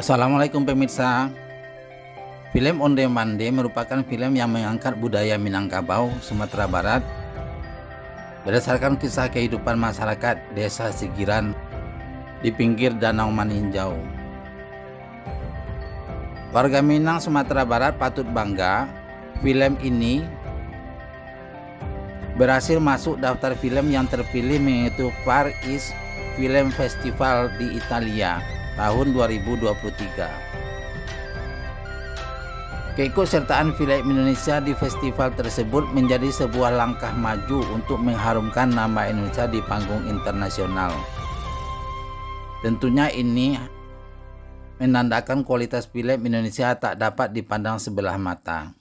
Assalamualaikum pemirsa. Film Onde Mande merupakan film yang mengangkat budaya Minangkabau, Sumatera Barat berdasarkan kisah kehidupan masyarakat desa Sigiran di pinggir Danau Maninjau. Warga Minang, Sumatera Barat patut bangga film ini berhasil masuk daftar film yang terpilih mengikuti Far East Film Festival di Italia tahun 2023. Keikutsertaan film Indonesia di festival tersebut menjadi sebuah langkah maju untuk mengharumkan nama Indonesia di panggung internasional. Tentunya ini menandakan kualitas film Indonesia tak dapat dipandang sebelah mata.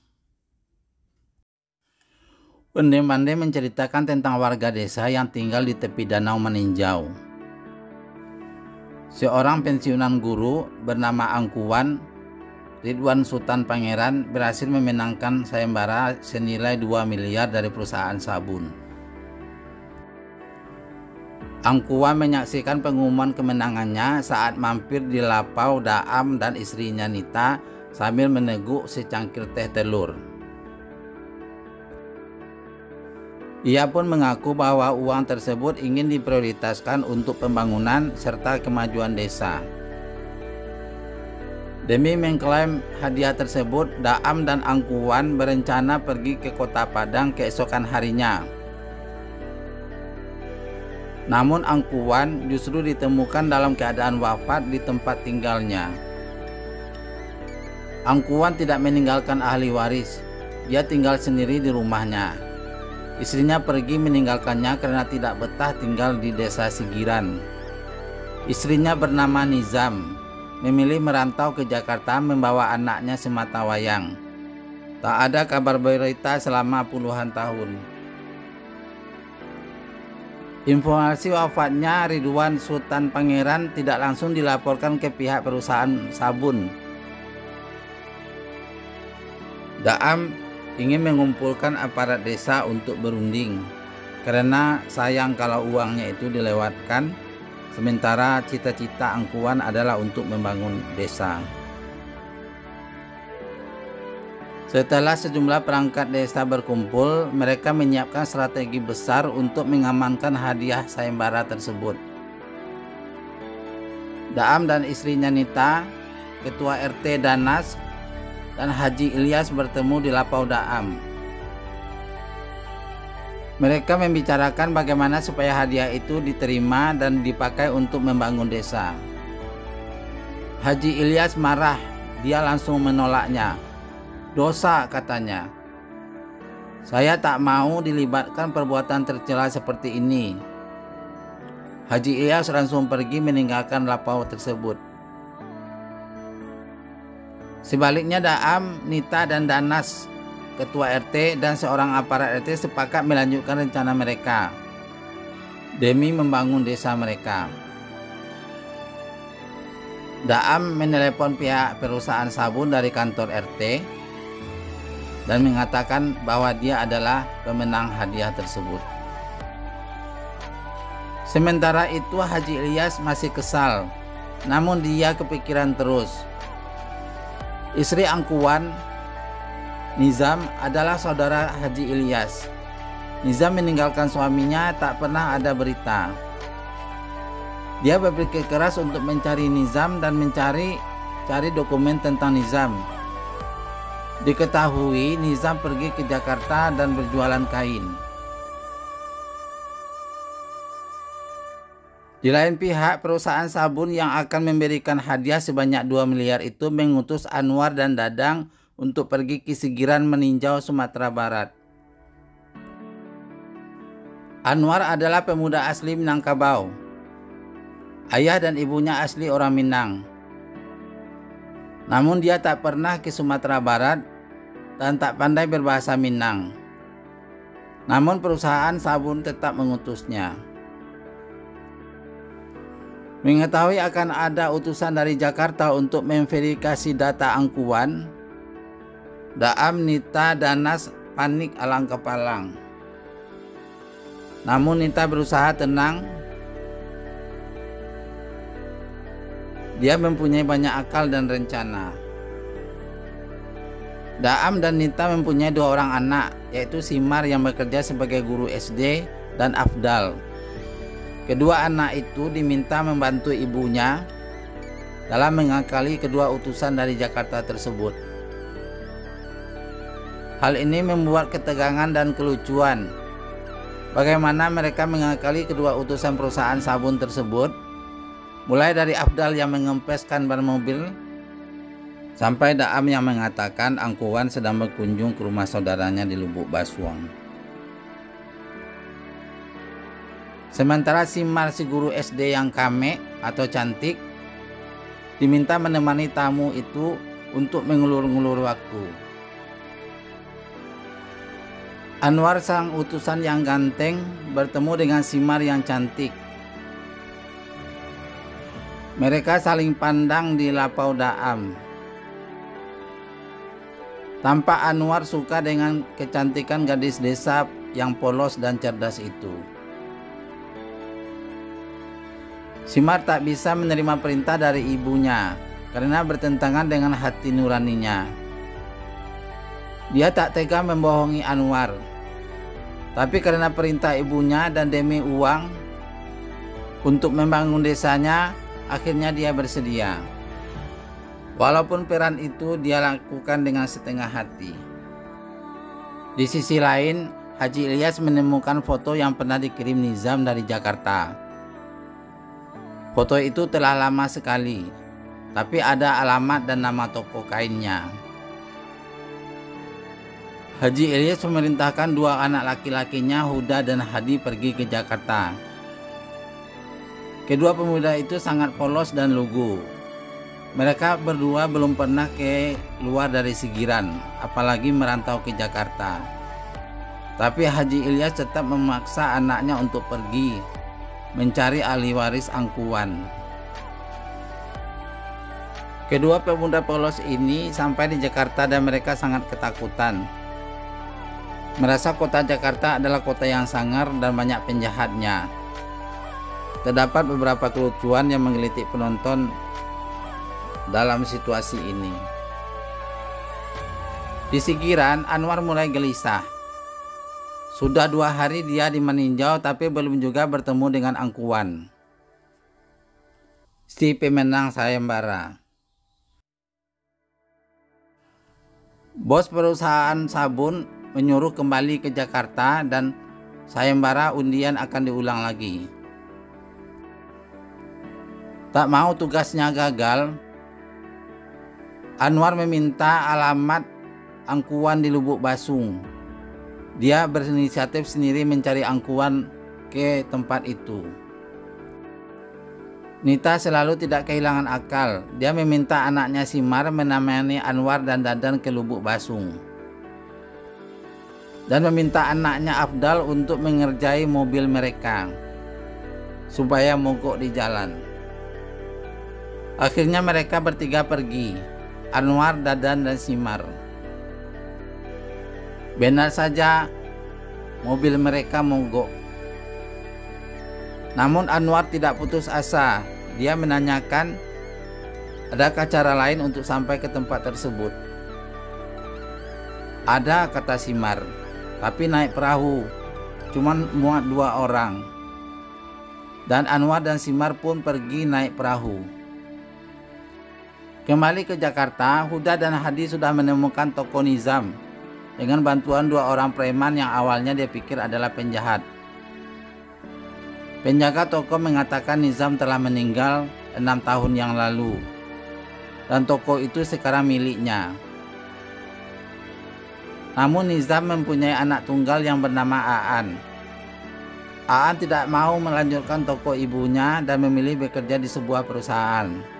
Onde Mande menceritakan tentang warga desa yang tinggal di tepi Danau Maninjau. Seorang pensiunan guru bernama Angkuwan Ridwan Sultan Pangeran berhasil memenangkan sayembara senilai 2 miliar dari perusahaan sabun. Angkuwan menyaksikan pengumuman kemenangannya saat mampir di Lapau Daam dan istrinya Nita sambil meneguk secangkir teh telur. Ia pun mengaku bahwa uang tersebut ingin diprioritaskan untuk pembangunan serta kemajuan desa. Demi mengklaim hadiah tersebut, Daam dan Angkuwan berencana pergi ke Kota Padang keesokan harinya. Namun Angkuwan justru ditemukan dalam keadaan wafat di tempat tinggalnya. Angkuwan tidak meninggalkan ahli waris, dia tinggal sendiri di rumahnya. Istrinya pergi meninggalkannya karena tidak betah tinggal di desa Sigiran. Istrinya bernama Nizam, memilih merantau ke Jakarta membawa anaknya sematawayang. Tak ada kabar berita selama puluhan tahun. Informasi wafatnya Ridwan Sultan Pangeran tidak langsung dilaporkan ke pihak perusahaan sabun. Daam ingin mengumpulkan aparat desa untuk berunding karena sayang kalau uangnya itu dilewatkan, sementara cita-cita Angkuwan adalah untuk membangun desa. Setelah sejumlah perangkat desa berkumpul, mereka menyiapkan strategi besar untuk mengamankan hadiah sayembara tersebut. Daam dan istrinya Nita, Ketua RT Danas, dan Haji Ilyas bertemu di Lapau Daam. Mereka membicarakan bagaimana supaya hadiah itu diterima dan dipakai untuk membangun desa. Haji Ilyas marah, dia langsung menolaknya. Dosa, katanya. Saya tak mau dilibatkan perbuatan tercela seperti ini. Haji Ilyas langsung pergi meninggalkan Lapau tersebut. Sebaliknya Daam, Nita, dan Danas, Ketua RT dan seorang aparat RT sepakat melanjutkan rencana mereka demi membangun desa mereka. Daam menelepon pihak perusahaan sabun dari kantor RT dan mengatakan bahwa dia adalah pemenang hadiah tersebut. Sementara itu Haji Ilyas masih kesal, namun dia kepikiran terus. Istri Angkuwan, Nizam, adalah saudara Haji Ilyas. Nizam meninggalkan suaminya, tak pernah ada berita. Dia berpikir keras untuk mencari Nizam dan mencari dokumen tentang Nizam. Diketahui Nizam pergi ke Jakarta dan berjualan kain. Di lain pihak, perusahaan sabun yang akan memberikan hadiah sebanyak 2 miliar itu mengutus Anwar dan Dadang untuk pergi ke Sigiran meninjau Sumatera Barat. Anwar adalah pemuda asli Minangkabau. Ayah dan ibunya asli orang Minang. Namun dia tak pernah ke Sumatera Barat dan tak pandai berbahasa Minang. Namun perusahaan sabun tetap mengutusnya. Mengetahui akan ada utusan dari Jakarta untuk memverifikasi data Angkuwan, Daam, Nita, Danas panik alang-kepalang. Namun Nita berusaha tenang Dia mempunyai banyak akal dan rencana. Daam dan Nita mempunyai 2 orang anak, yaitu Simar yang bekerja sebagai guru SD dan Afdal. Kedua anak itu diminta membantu ibunya dalam mengakali kedua utusan dari Jakarta tersebut. Hal ini membuat ketegangan dan kelucuan. Bagaimana mereka mengakali kedua utusan perusahaan sabun tersebut, mulai dari Afdal yang mengempeskan ban mobil, sampai Daam yang mengatakan Angkuwan sedang berkunjung ke rumah saudaranya di Lubuk Basuang. Sementara Simar, si guru SD yang kame atau cantik, diminta menemani tamu itu untuk mengulur-ngulur waktu. Anwar, sang utusan yang ganteng, bertemu dengan Simar yang cantik. Mereka saling pandang di lapau Daam. Tampak Anwar suka dengan kecantikan gadis desa yang polos dan cerdas itu. Simar tak bisa menerima perintah dari ibunya karena bertentangan dengan hati nuraninya. Dia tak tega membohongi Anwar, tapi karena perintah ibunya dan demi uang untuk membangun desanya, akhirnya dia bersedia. Walaupun peran itu dia lakukan dengan setengah hati. Di sisi lain, Haji Ilyas menemukan foto yang pernah dikirim Nizam dari Jakarta. Foto itu telah lama sekali, tapi ada alamat dan nama toko kainnya. Haji Ilyas memerintahkan 2 anak laki-lakinya, Huda dan Hadi, pergi ke Jakarta. Kedua pemuda itu sangat polos dan lugu. Mereka berdua belum pernah keluar dari Sigiran, apalagi merantau ke Jakarta. Tapi Haji Ilyas tetap memaksa anaknya untuk pergi mencari ahli waris Angkuwan. Kedua pemuda polos ini sampai di Jakarta dan mereka sangat ketakutan. Merasa kota Jakarta adalah kota yang sangar dan banyak penjahatnya. Terdapat beberapa kelucuan yang menggelitik penonton dalam situasi ini. Di Sigiran, Anwar mulai gelisah. Sudah 2 hari dia di meninjau tapi belum juga bertemu dengan Angkuwan, si pemenang sayembara. Bos perusahaan sabun menyuruh kembali ke Jakarta dan sayembara undian akan diulang lagi. Tak mau tugasnya gagal, Anwar meminta alamat Angkuwan di Lubuk Basung. Dia berinisiatif sendiri mencari Angkuwan ke tempat itu. Nita selalu tidak kehilangan akal. Dia meminta anaknya Simar menemani Anwar dan Dadan ke Lubuk Basung, dan meminta anaknya Afdal untuk mengerjai mobil mereka supaya mogok di jalan. Akhirnya mereka bertiga pergi, Anwar, Dadan, dan Simar. Benar saja mobil mereka mogok. Namun Anwar tidak putus asa. Dia menanyakan adakah cara lain untuk sampai ke tempat tersebut. Ada, kata Simar, tapi naik perahu, cuman muat 2 orang. Dan Anwar dan Simar pun pergi naik perahu. Kembali ke Jakarta, Huda dan Hadi sudah menemukan toko Nizam dengan bantuan 2 orang preman yang awalnya dia pikir adalah penjahat. Penjaga toko mengatakan Nizam telah meninggal 6 tahun yang lalu dan toko itu sekarang miliknya. Namun Nizam mempunyai anak tunggal yang bernama Aan. Aan tidak mau melanjutkan toko ibunya dan memilih bekerja di sebuah perusahaan.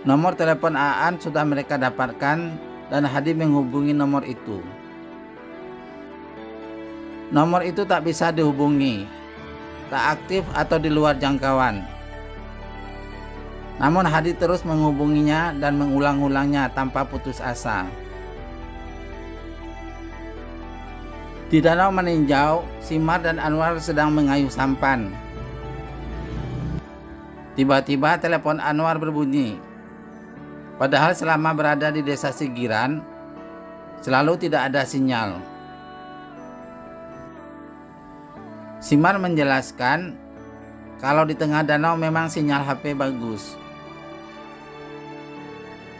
Nomor telepon Aan sudah mereka dapatkan dan Hadi menghubungi nomor itu. Nomor itu tak bisa dihubungi, tak aktif atau di luar jangkauan. Namun Hadi terus menghubunginya dan mengulang-ulangnya tanpa putus asa. Di danau meninjau, Simar dan Anwar sedang mengayuh sampan. Tiba-tiba telepon Anwar berbunyi. Padahal selama berada di desa Sigiran, selalu tidak ada sinyal. Simar menjelaskan kalau di tengah danau memang sinyal HP bagus.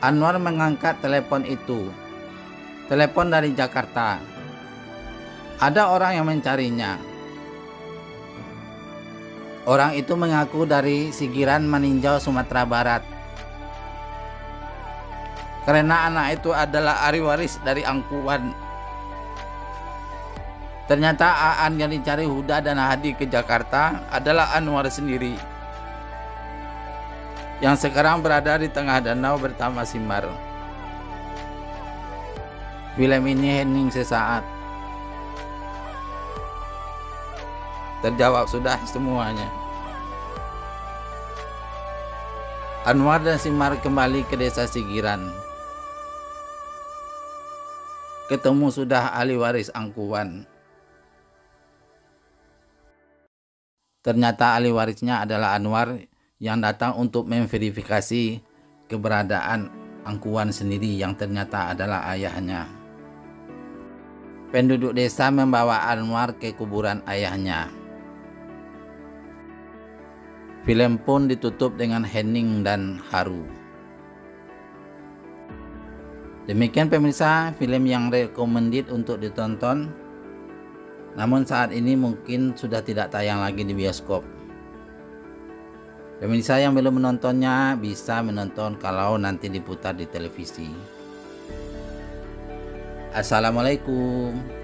Anwar mengangkat telepon itu. Telepon dari Jakarta. Ada orang yang mencarinya. Orang itu mengaku dari Sigiran Meninjau, Sumatera Barat. Karena anak itu adalah ahli waris dari Angkuwan. Ternyata Aan yang dicari Huda dan Hadi ke Jakarta adalah Anwar sendiri, yang sekarang berada di tengah danau bersama Simar. Film ini hening sesaat. Terjawab sudah semuanya. Anwar dan Simar kembali ke desa Sigiran. Ketemu sudah ahli waris Angkuwan. Ternyata ahli warisnya adalah Anwar yang datang untuk memverifikasi keberadaan Angkuwan sendiri yang ternyata adalah ayahnya. Penduduk desa membawa Anwar ke kuburan ayahnya. Film pun ditutup dengan hening dan haru. Demikian pemirsa, film yang recommended untuk ditonton. Namun saat ini mungkin sudah tidak tayang lagi di bioskop. Pemirsa yang belum menontonnya bisa menonton kalau nanti diputar di televisi. Assalamualaikum.